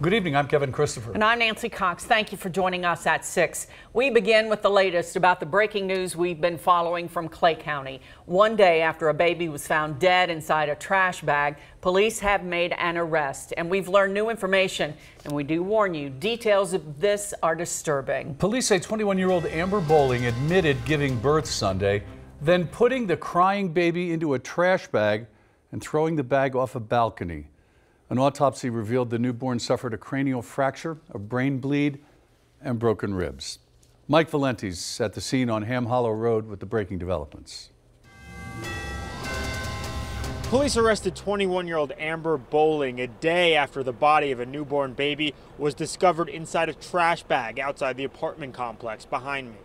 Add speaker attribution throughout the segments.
Speaker 1: Good evening, I'm Kevin Christopher.
Speaker 2: And I'm Nancy Cox. Thank you for joining us at 6. We begin with the latest about the breaking news we've been following from Clay County. One day after a baby was found dead inside a trash bag, police have made an arrest. And we've learned new information, and we do warn you, details of this are disturbing.
Speaker 1: Police say 21-year-old Amber Bowling admitted giving birth Sunday, then putting the crying baby into a trash bag and throwing the bag off a balcony. An autopsy revealed the newborn suffered a cranial fracture, a brain bleed, and broken ribs. Mike Valenti's at the scene on Ham Hollow Road with the breaking developments.
Speaker 3: Police arrested 21-year-old Amber Bowling a day after the body of a newborn baby was discovered inside a trash bag outside the apartment complex behind me.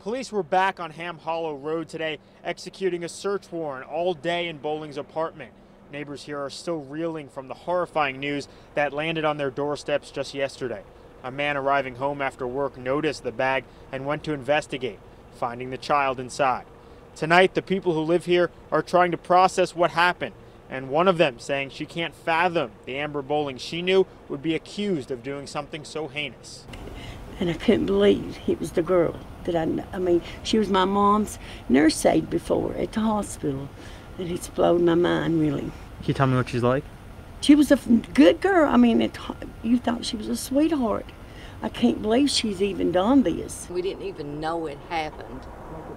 Speaker 3: Police were back on Ham Hollow Road today, executing a search warrant all day in Bowling's apartment. Neighbors here are still reeling from the horrifying news that landed on their doorsteps just yesterday. A man arriving home after work noticed the bag and went to investigate, finding the child inside. Tonight, the people who live here are trying to process what happened, and one of them saying she can't fathom the Amber Bowling she knew would be accused of doing something so heinous.
Speaker 4: And I couldn't believe it was the girl that I mean, she was my mom's nurse aide before at the hospital. It exploded my mind, really.
Speaker 5: Can you tell me what she's like?
Speaker 4: She was a good girl. I mean, you thought she was a sweetheart. I can't believe she's even done this.
Speaker 6: We didn't even know it happened.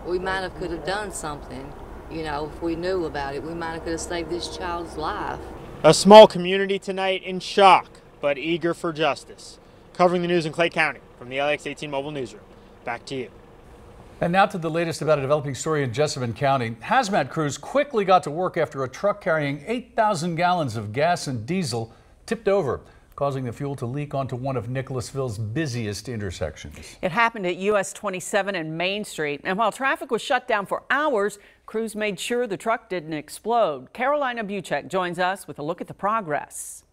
Speaker 6: We might have could have done something, you know, if we knew about it. We might have could have saved this child's life.
Speaker 3: A small community tonight in shock, but eager for justice. Covering the news in Clay County from the LEX 18 Mobile Newsroom. Back to you.
Speaker 1: And now to the latest about a developing story in Jessamine County. Hazmat crews quickly got to work after a truck carrying 8,000 gallons of gas and diesel tipped over, causing the fuel to leak onto one of Nicholasville's busiest intersections.
Speaker 2: It happened at US 27 and Main Street. And while traffic was shut down for hours, crews made sure the truck didn't explode. Carolina Buchek joins us with a look at the progress.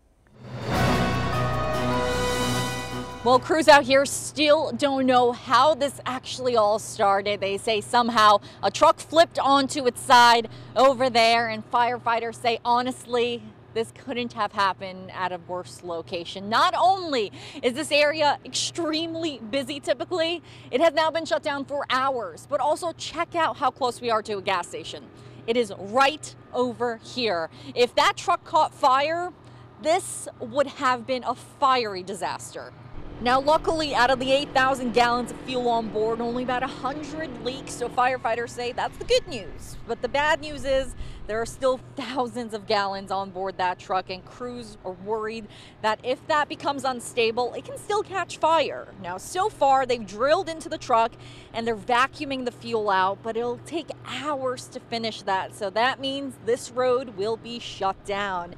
Speaker 7: Well, crews out here still don't know how this actually all started. They say somehow a truck flipped onto its side over there, and firefighters say honestly, this couldn't have happened at a worse location. Not only is this area extremely busy typically, it has now been shut down for hours, but also check out how close we are to a gas station. It is right over here. If that truck caught fire, this would have been a fiery disaster. Now, luckily, out of the 8,000 gallons of fuel on board, only about 100 leaks, so firefighters say that's the good news. But the bad news is there are still thousands of gallons on board that truck, and crews are worried that if that becomes unstable, it can still catch fire. Now, so far, they've drilled into the truck and they're vacuuming the fuel out, but it'll take hours to finish that. So that means this road will be shut down.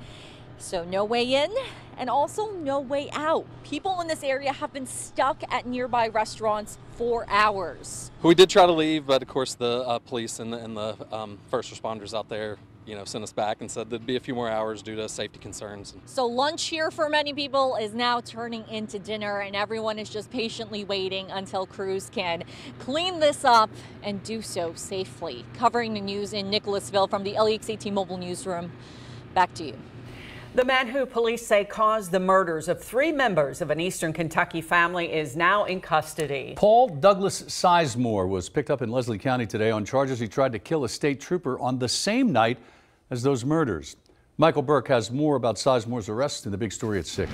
Speaker 7: So no way in and also no way out. People in this area have been stuck at nearby restaurants for hours.
Speaker 8: We did try to leave, but of course the police and the first responders out there, you know, sent us back and said there'd be a few more hours due to safety concerns.
Speaker 7: So lunch here for many people is now turning into dinner, and everyone is just patiently waiting until crews can clean this up and do so safely. Covering the news in Nicholasville from the LEX 18 Mobile Newsroom, back to you.
Speaker 2: The man who police say caused the murders of 3 members of an Eastern Kentucky family is now in custody.
Speaker 1: Paul Douglas Sizemore was picked up in Leslie County today on charges he tried to kill a state trooper on the same night as those murders. Michael Burke has more about Sizemore's arrest in the big story at 6.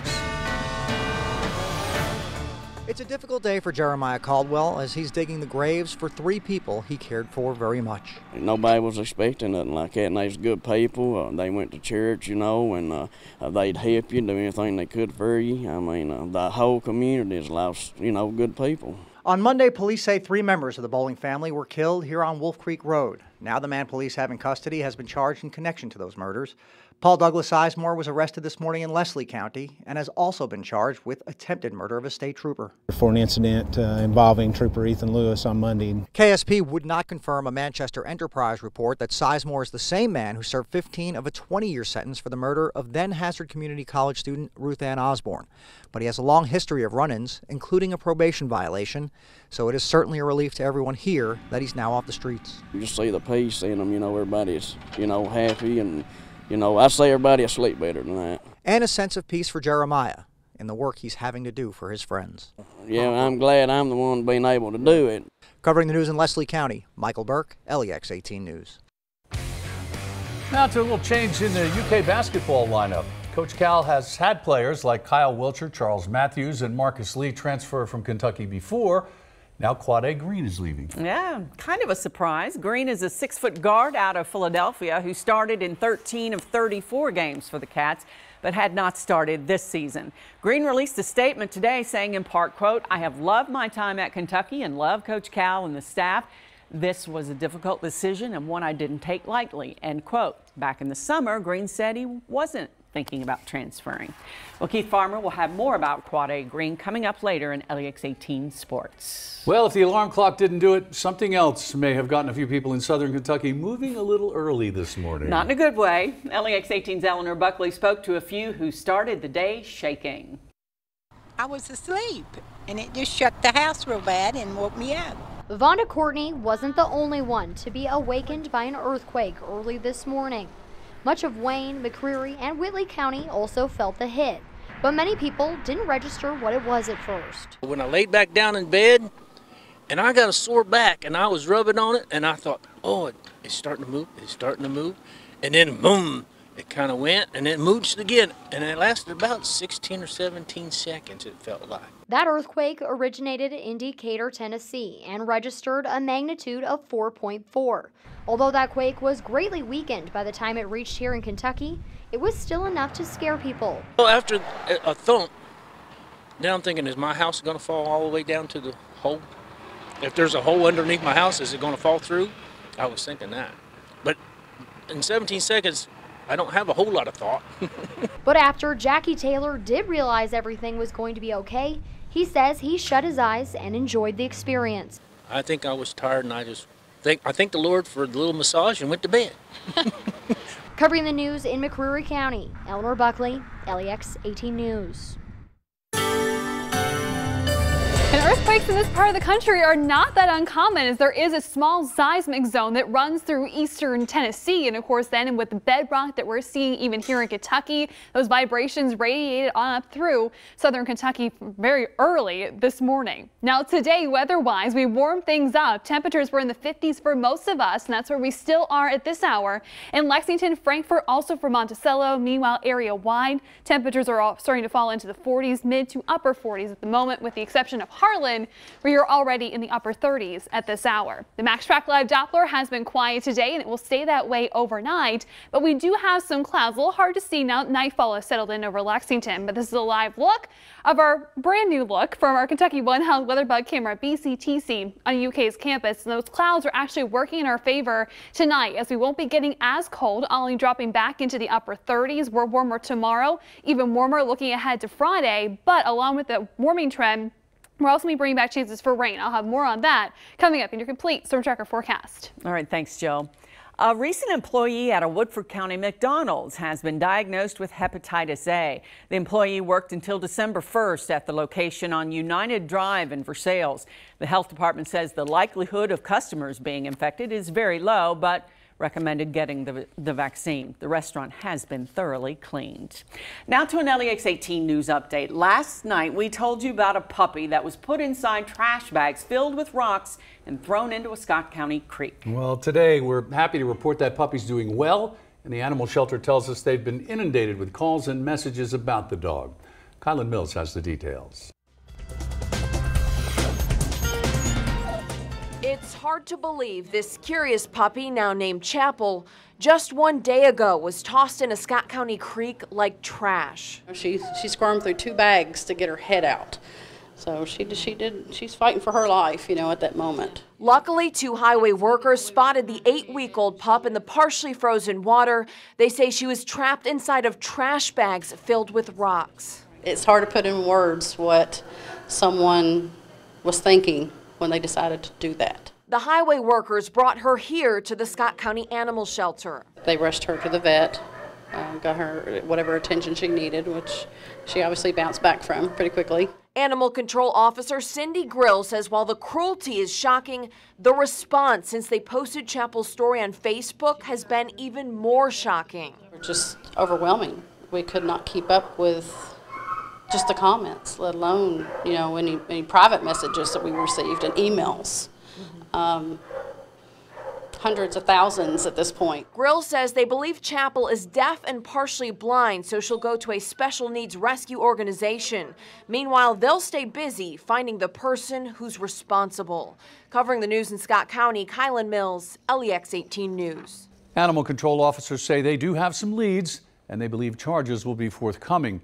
Speaker 9: It's a difficult day for Jeremiah Caldwell as he's digging the graves for 3 people he cared for very much.
Speaker 10: Nobody was expecting nothing like that, and they was good people. They went to church, you know, and they'd help you, do anything they could for you. I mean, the whole community has lost, you know, good people.
Speaker 9: On Monday, police say 3 members of the Bowling family were killed here on Wolf Creek Road. Now the man police have in custody has been charged in connection to those murders. Paul Douglas Sizemore was arrested this morning in Leslie County and has also been charged with attempted murder of a state trooper.
Speaker 5: For an incident involving Trooper Ethan Lewis on Monday.
Speaker 9: KSP would not confirm a Manchester Enterprise report that Sizemore is the same man who served 15 of a 20-year sentence for the murder of then Hazard Community College student Ruth Ann Osborne. But he has a long history of run-ins, including a probation violation, so it is certainly a relief to everyone here that he's now off the streets.
Speaker 10: You just see the peace in them, you know, everybody's, you know, happy, and, you know, I say everybody will sleep better than that.
Speaker 9: And a sense of peace for Jeremiah. in the work he's having to do for his friends.
Speaker 10: Yeah, I'm glad I'm the one being able to do it.
Speaker 9: Covering the news in Leslie County, Michael Burke, LEX 18 News.
Speaker 1: Now to a little change in the UK basketball lineup. Coach Cal has had players like Kyle Wilcher, Charles Matthews, and Marcus Lee transfer from Kentucky before. Now QUADE Green is leaving.
Speaker 2: Yeah, kind of a surprise. Green is a 6-foot guard out of Philadelphia who started in 13 of 34 games for the Cats, but had not started this season. Green released a statement today saying in part, quote, "I have loved my time at Kentucky and love Coach Cal and the staff. This was a difficult decision and one I didn't take lightly," end quote. Back in the summer, Green said he wasn't thinking about transferring. Well, Keith Farmer will have more about QUADE Green coming up later in LEX 18 Sports.
Speaker 1: Well, if the alarm clock didn't do it, something else may have gotten a few people in southern Kentucky moving a little early this morning.
Speaker 2: Not in a good way. LEX 18's Eleanor Buckley spoke to a few who started the day shaking.
Speaker 11: I was asleep, and it just shook the house real bad and woke me up.
Speaker 12: Vonda Courtney wasn't the only one to be awakened by an earthquake early this morning. Much of Wayne, MOCREARY, and Whitley County also felt the hit, but many people didn't register what it was at first.
Speaker 13: When I laid back down in bed, and I got a sore back, and I was rubbing on it, and I thought, oh, it's starting to move, it's starting to move, and then boom, it kind of went, and it moved again, and it lasted about 16 or 17 seconds, it felt like.
Speaker 12: That earthquake originated in Decatur, Tennessee, and registered a magnitude of 4.4. Although that quake was greatly weakened by the time it reached here in Kentucky, it was still enough to scare people.
Speaker 13: Well, after a thump, then I'm thinking, is my house going to fall all the way down to the hole? If there's a hole underneath my house, is it going to fall through? I was thinking that. But in 17 seconds, I don't have a whole lot of thought.
Speaker 12: But after Jackie Taylor did realize everything was going to be okay, he says he shut his eyes and enjoyed the experience.
Speaker 13: I think I was tired, and I thanked the Lord for the little massage and went to bed.
Speaker 12: Covering the news in MOCREARY County, Eleanor Buckley, LEX 18 News.
Speaker 14: And earthquakes in this part of the country are not that uncommon, as there is a small seismic zone that runs through eastern Tennessee. And of course, then with the bedrock that we're seeing even here in Kentucky, those vibrations radiated on up through southern Kentucky very early this morning. Now today, weather-wise, we warmed things up. Temperatures were in the 50s for most of us, and that's where we still are at this hour. In Lexington, Frankfort, also for Monticello. Meanwhile, area-wide, temperatures are all starting to fall into the 40s, mid to upper 40s at the moment, with the exception of Harlan, where you're already in the upper 30s at this hour. The Max Track Live Doppler has been quiet today, and it will stay that way overnight, but we do have some clouds. A little hard to see now. Nightfall has settled in over Lexington, but this is a live look of our brand new look from our Kentucky One Health WeatherBug camera at BCTC on UK's campus. And those clouds are actually working in our favor tonight, as we won't be getting as cold, only dropping back into the upper 30s. We're warmer tomorrow, even warmer looking ahead to Friday, but along with the warming trend, we're also going to be bringing back chances for rain. I'll have more on that coming up in your complete Storm Tracker forecast.
Speaker 2: All right, thanks, Jill. A recent employee at a Woodford County McDonald's has been diagnosed with hepatitis A. The employee worked until December 1st at the location on United Drive in Versailles. The health department says the likelihood of customers being infected is very low, but recommended getting the vaccine. The restaurant has been thoroughly cleaned. Now to an LEX 18 news update. Last night we told you about a puppy that was put inside trash bags filled with rocks and thrown into a Scott County creek.
Speaker 1: Well, today we're happy to report that puppy's doing well, and the animal shelter tells us they've been inundated with calls and messages about the dog. Kylan Mills has the details.
Speaker 15: It's hard to believe this curious puppy, now named Chapel, just one day ago was tossed in a Scott County creek like trash.
Speaker 16: She squirmed through 2 bags to get her head out. So she's fighting for her life, at that moment.
Speaker 15: Luckily, 2 highway workers spotted the 8-week-old pup in the partially frozen water. They say she was trapped inside of trash bags filled with rocks.
Speaker 16: It's hard to put in words what someone was thinking when they decided to do that.
Speaker 15: The highway workers brought her here to the Scott County Animal Shelter.
Speaker 16: They rushed her to the vet, got her whatever attention she needed, which she obviously bounced back from pretty quickly.
Speaker 15: Animal Control Officer Cindy Grill says while the cruelty is shocking, the response since they posted Chapel's story on Facebook has been even more shocking.
Speaker 16: Just overwhelming. We could not keep up with just the comments, let alone, you know, any private messages that we received and emails. Hundreds of thousands at this point.
Speaker 15: Grill says they believe Chapel is deaf and partially blind, so she'll go to a special needs rescue organization. Meanwhile, they'll stay busy finding the person who's responsible. Covering the news in Scott County, Kylan Mills, LEX 18 News.
Speaker 1: Animal control officers say they do have some leads and they believe charges will be forthcoming.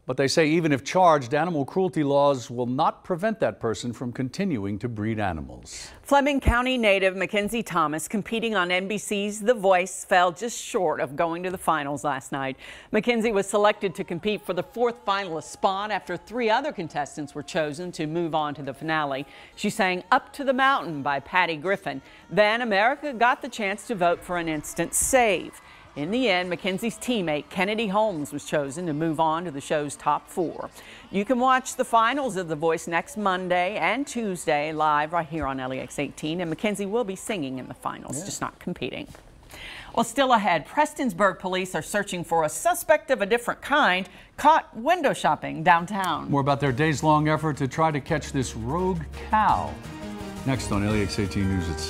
Speaker 1: But they say even if charged, animal cruelty laws will not prevent that person from continuing to breed animals.
Speaker 2: Fleming County native Mackenzie Thomas, competing on NBC's The Voice, fell just short of going to the finals last night. Mackenzie was selected to compete for the 4th finalist spot after 3 other contestants were chosen to move on to the finale. She sang Up to the Mountain by Patty Griffin. Then America got the chance to vote for an instant save. In the end, Mackenzie's teammate Kennedy Holmes was chosen to move on to the show's top 4. You can watch the finals of The Voice next Monday and Tuesday live right here on LEX 18, and Mackenzie will be singing in the finals, just not competing. Well, still ahead, Prestonsburg police are searching for a suspect of a different kind caught window shopping downtown.
Speaker 1: More about their days-long effort to try to catch this rogue cow next on LEX 18 News at 6.